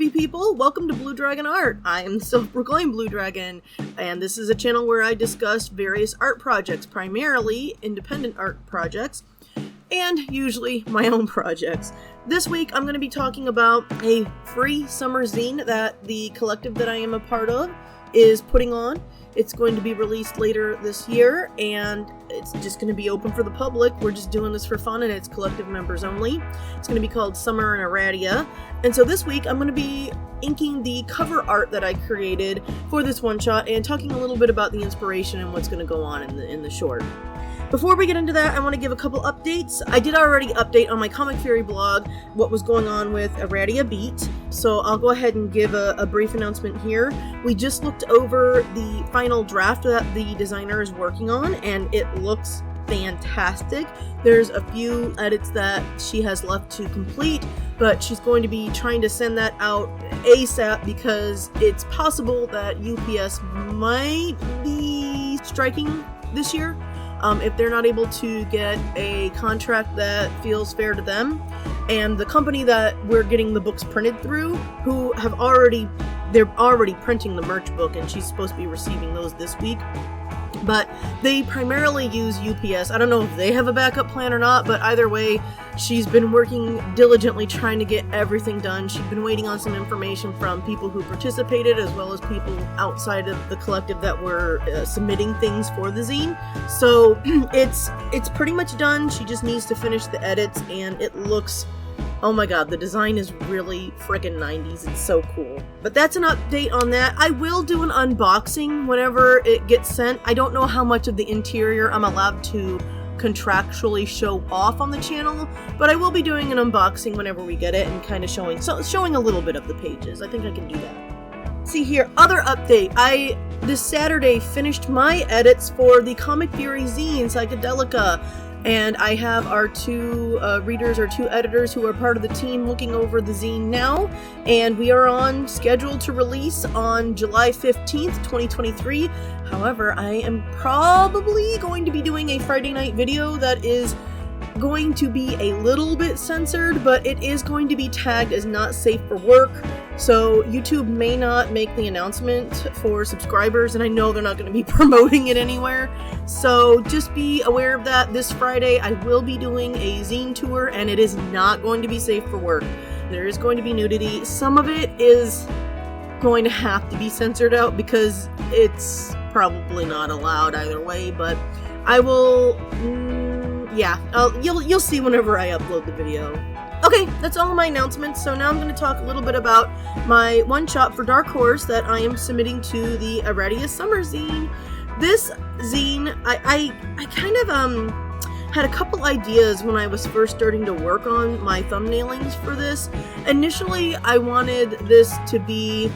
groovy people, welcome to Blue Dragon Art. I am the self-proclaimed Blue Dragon, and this is a channel where I discuss various art projects, primarily independent art projects, and usually my own projects. This week I'm going to be talking about a free summer zine that the collective that I am a part of is putting on. It's going to be released later this year, and it's just going to be open for the public. We're just doing this for fun, and it's collective members only. It's going to be called Summer in Aradia. And so this week, I'm going to be inking the cover art that I created for this one-shot, and talking a little bit about the inspiration and what's going to go on in the short. Before we get into that, I want to give a couple updates. I did already update on my Comic Fury blog what was going on with Aradia Beat, so I'll go ahead and give a brief announcement here. We just looked over the final draft that the designer is working on, and it looks fantastic. There's a few edits that she has left to complete, but she's going to be trying to send that out ASAP because it's possible that UPS might be striking this year. If they're not able to get a contract that feels fair to them. And the company that we're getting the books printed through, they're already printing the merch book, and she's supposed to be receiving those this week. But they primarily use UPS. I don't know if they have a backup plan or not, but either way, she's been working diligently trying to get everything done. She's been waiting on some information from people who participated, as well as people outside of the collective that were submitting things for the zine. So it's pretty much done. She just needs to finish the edits, and it looks, oh my god, the design is really frickin' 90s. It's so cool. But that's an update on that. I will do an unboxing whenever it gets sent. I don't know how much of the interior I'm allowed to contractually show off on the channel, but I will be doing an unboxing whenever we get it and kind of showing a little bit of the pages. I think I can do that. See here, other update. I this Saturday finished my edits for the Comic Fury zine, Psychedelica. And I have our two readers, or two editors who are part of the team looking over the zine now. And we are on schedule to release on July 15th, 2023. However, I am probably going to be doing a Friday night video that is going to be a little bit censored, but it is going to be tagged as not safe for work. So YouTube may not make the announcement for subscribers, and I know they're not going to be promoting it anywhere. So just be aware of that. This Friday I will be doing a zine tour, and it is not going to be safe for work. There is going to be nudity. Some of it is going to have to be censored out because it's probably not allowed either way, but I will... you'll see whenever I upload the video. Okay, that's all of my announcements, so now I'm going to talk a little bit about my one-shot for Dark Horse that I am submitting to the Aradia Summer Zine. This zine, I kind of had a couple ideas when I was first starting to work on my thumbnailings for this. Initially, I wanted this to be...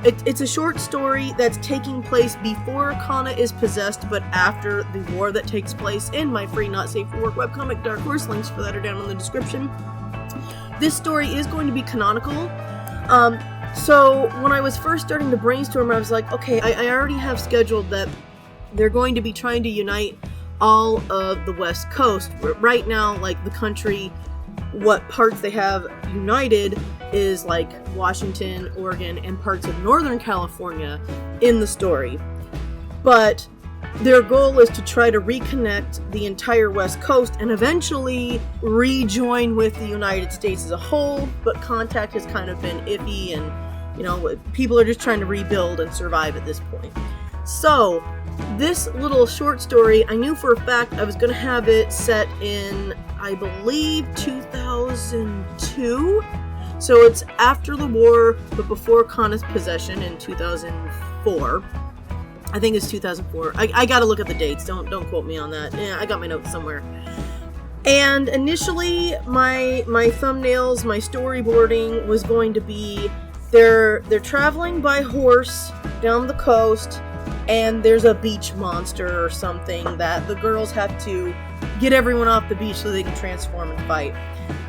It's a short story that's taking place before Kana is possessed, but after the war that takes place in my free Not Safe for Work webcomic, Dark Horse. Links for that are down in the description. This story is going to be canonical. So when I was first starting to brainstorm, I was like, okay, I already have scheduled that they're going to be trying to unite all of the West Coast. Right now, like, the country, what parts they have united is like Washington, Oregon, and parts of Northern California in the story. But their goal is to try to reconnect the entire West Coast and eventually rejoin with the United States as a whole, but contact has kind of been iffy, and people are just trying to rebuild and survive at this point. So this little short story, I knew for a fact I was going to have it set in, I believe, 2002. So it's after the war, but before Kana's possession in 2004. I think it's 2004. I gotta look at the dates. Don't quote me on that. Yeah, I got my notes somewhere. And initially, my thumbnails, my storyboarding was going to be they're traveling by horse down the coast, and there's a beach monster or something that the girls have to get everyone off the beach so they can transform and fight.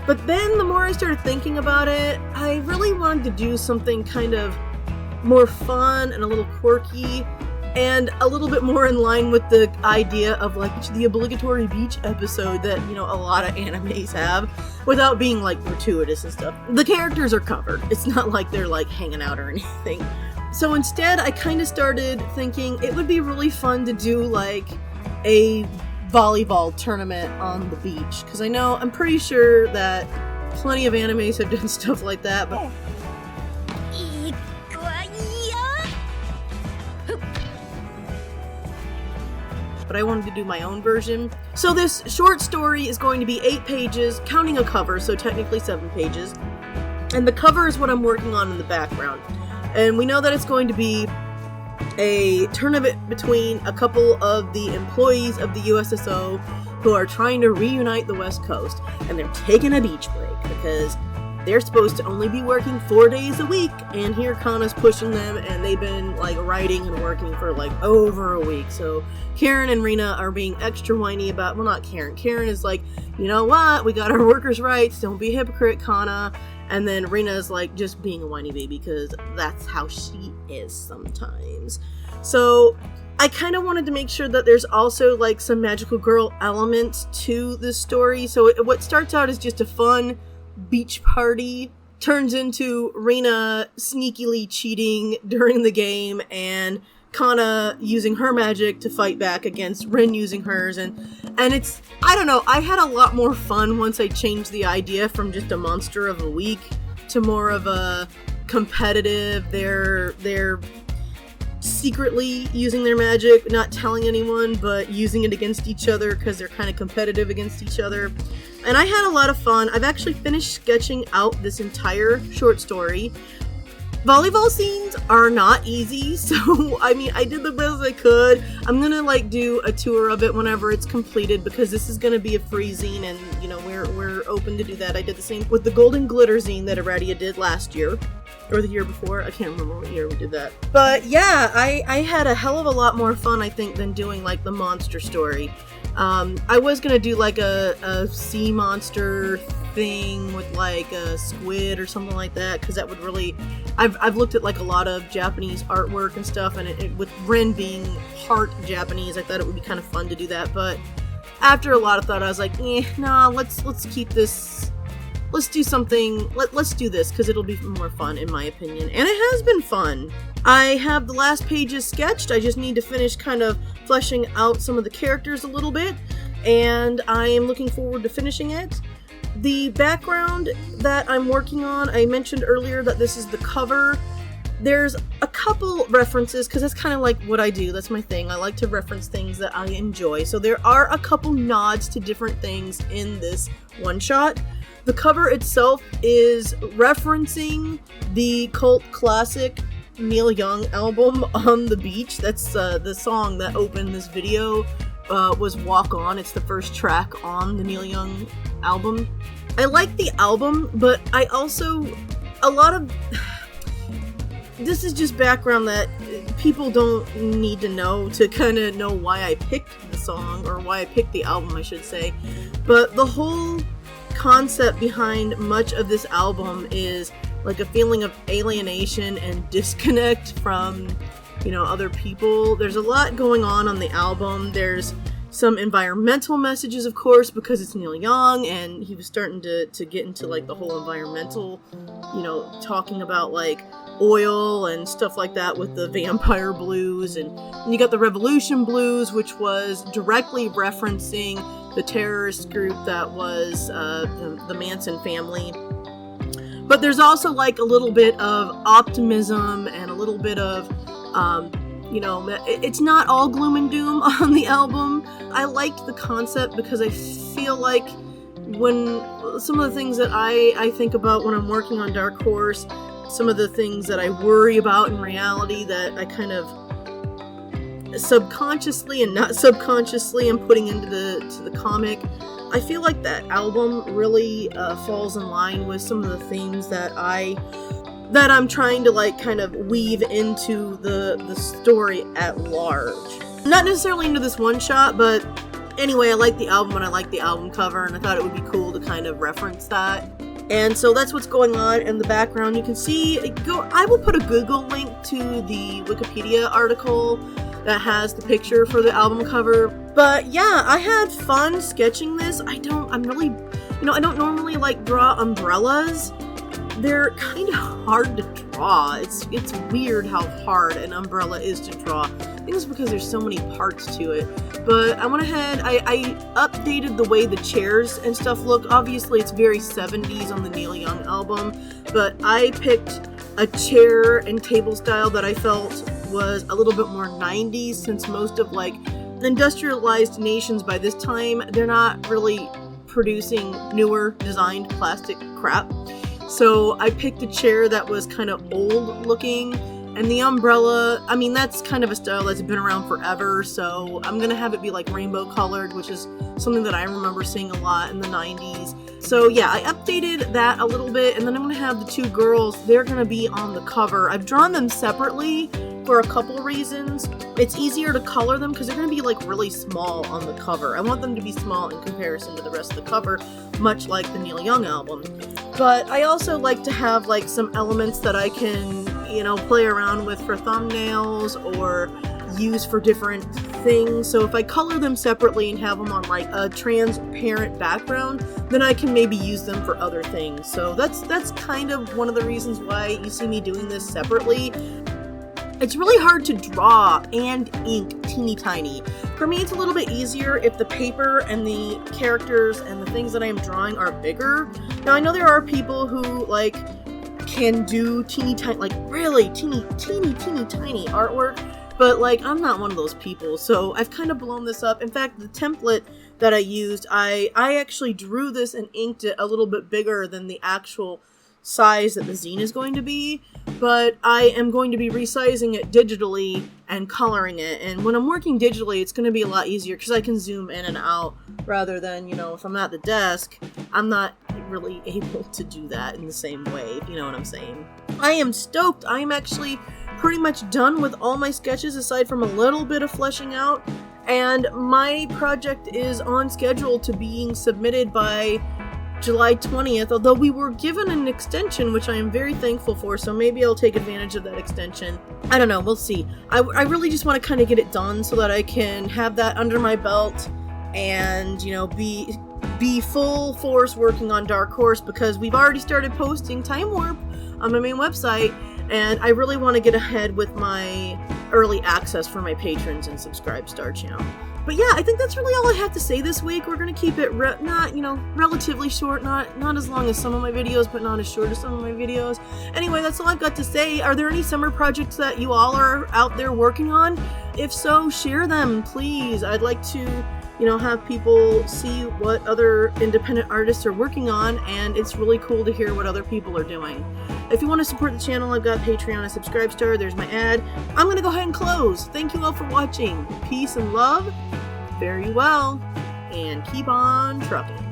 But then the more I started thinking about it, I really wanted to do something kind of more fun and a little quirky. and a little bit more in line with the idea of like the obligatory beach episode that, you know, a lot of animes have, without being like gratuitous and stuff. The characters are covered. It's not like they're like hanging out or anything. So instead, I kind of started thinking it would be really fun to do like a volleyball tournament on the beach, because I'm pretty sure that plenty of animes have done stuff like that, but I wanted to do my own version. So this short story is going to be 8 pages, counting a cover, so technically 7 pages. And the cover is what I'm working on in the background. And we know that it's going to be a tournament between a couple of the employees of the USSO who are trying to reunite the West Coast. And they're taking a beach break because they're supposed to only be working 4 days a week, and here Kana's pushing them, and they've been like writing and working for like over a week. So Karen and Rina are being extra whiny about, well, not Karen. Karen is like, you know what? We got our workers' rights. Don't be a hypocrite, Kana. And then Rina's like just being a whiny baby because that's how she is sometimes. So I kind of wanted to make sure that there's also like some magical girl elements to this story. So what starts out as just a fun beach party turns into Rina sneakily cheating during the game and Kana using her magic to fight back against Rin using hers, and it's, I don't know, I had a lot more fun once I changed the idea from just a monster of a week to more of a competitive, they're secretly using their magic, not telling anyone, but using it against each other because they're kind of competitive against each other. And I had a lot of fun. I've actually finished sketching out this entire short story. Volleyball scenes are not easy, so I mean, I did the best I could. I'm gonna like do a tour of it whenever it's completed because this is gonna be a free zine, and you know, we're open to do that. I did the same with the Golden Glitter zine that Aradia did last year. Or the year before. I can't remember what year we did that. But yeah, I had a hell of a lot more fun, I think, than doing like the monster story. I was gonna do like a sea monster thing with like a squid or something like that, because that would really, I've looked at like a lot of Japanese artwork and stuff, and it with Rin being part Japanese, I thought it would be kind of fun to do that. But after a lot of thought, I was like, nah, let's keep this. Let's do something, let's do this, because it'll be more fun, in my opinion. And it has been fun. I have the last pages sketched. I just need to finish kind of fleshing out some of the characters a little bit, and I am looking forward to finishing it. The background that I'm working on, I mentioned earlier that this is the cover. There's a couple references, because that's kind of like what I do. That's my thing. I like to reference things that I enjoy. So there are a couple nods to different things in this one-shot. The cover itself is referencing the cult classic Neil Young album On the Beach. That's the song that opened this video, was Walk On. It's the first track on the Neil Young album. I like the album, but I also, this is just background that people don't need to know to kind of know why I picked the song, or why I picked the album, I should say. But the whole concept behind much of this album is like a feeling of alienation and disconnect from, you know, other people. There's a lot going on the album. There's some environmental messages, of course, because it's Neil Young, and he was starting to get into like the whole environmental, you know, talking about like oil and stuff like that with the vampire blues, and you got the revolution blues, which was directly referencing the terrorist group that was the Manson family. But there's also like a little bit of optimism and a little bit of you know, it's not all gloom and doom on the album. I liked the concept because I feel like when some of the things that I think about when I'm working on Dark Horse, some of the things that I worry about in reality that I kind of subconsciously and not subconsciously am putting into the comic, I feel like that album really falls in line with some of the themes that I'm trying to like kind of weave into the story at large. Not necessarily into this one shot, but anyway, I like the album and I like the album cover, and I thought it would be cool to kind of reference that. And so that's what's going on in the background. You can see, I will put a Google link to the Wikipedia article that has the picture for the album cover. But yeah, I had fun sketching this. I don't normally like draw umbrellas. They're kind of hard to draw. It's weird how hard an umbrella is to draw. I think it's because there's so many parts to it. But I went ahead, I updated the way the chairs and stuff look. Obviously, it's very 70s on the Neil Young album, but I picked a chair and table style that I felt was a little bit more 90s, since most of like industrialized nations by this time, they're not really producing newer designed plastic crap. So I picked a chair that was kind of old looking, and the umbrella, I mean, that's kind of a style that's been around forever, so I'm gonna have it be like rainbow colored, which is something that I remember seeing a lot in the 90s. So yeah, I updated that a little bit, and then I'm gonna have the two girls, they're gonna be on the cover. I've drawn them separately for a couple reasons. It's easier to color them because they're going to be like really small on the cover. I want them to be small in comparison to the rest of the cover, much like the Neil Young album. But I also like to have like some elements that I can, play around with for thumbnails or use for different things. So if I color them separately and have them on like a transparent background, then I can maybe use them for other things. So that's kind of one of the reasons why you see me doing this separately. It's really hard to draw and ink teeny tiny. For me, it's a little bit easier if the paper and the characters and the things that I am drawing are bigger. Now, I know there are people who like can do teeny tiny, like really teeny tiny artwork, but like I'm not one of those people, so I've kind of blown this up. In fact, the template that I used, I actually drew this and inked it a little bit bigger than the actual size that the zine is going to be, but I am going to be resizing it digitally and coloring it. And when I'm working digitally, it's going to be a lot easier because I can zoom in and out rather than, if I'm at the desk, I'm not really able to do that in the same way, if you know what I'm saying. I am stoked. I am actually pretty much done with all my sketches aside from a little bit of fleshing out, and my project is on schedule to being submitted by July 20th, although we were given an extension, which I am very thankful for, so maybe I'll take advantage of that extension. I don't know, we'll see. I really just want to kind of get it done so that I can have that under my belt and, be full force working on Dark Horse, because we've already started posting Time Warp on my main website, and I really want to get ahead with my early access for my patrons and Subscribe Star channel. But yeah, I think that's really all I have to say this week. We're going to keep it relatively short, not as long as some of my videos, but not as short as some of my videos. Anyway, that's all I've got to say. Are there any summer projects that you all are out there working on? If so, share them, please. I'd like to, have people see what other independent artists are working on, and it's really cool to hear what other people are doing. If you want to support the channel, I've got Patreon and Subscribe Star. There's my ad. I'm going to go ahead and close. Thank you all for watching. Peace and love. Very well. And keep on trucking.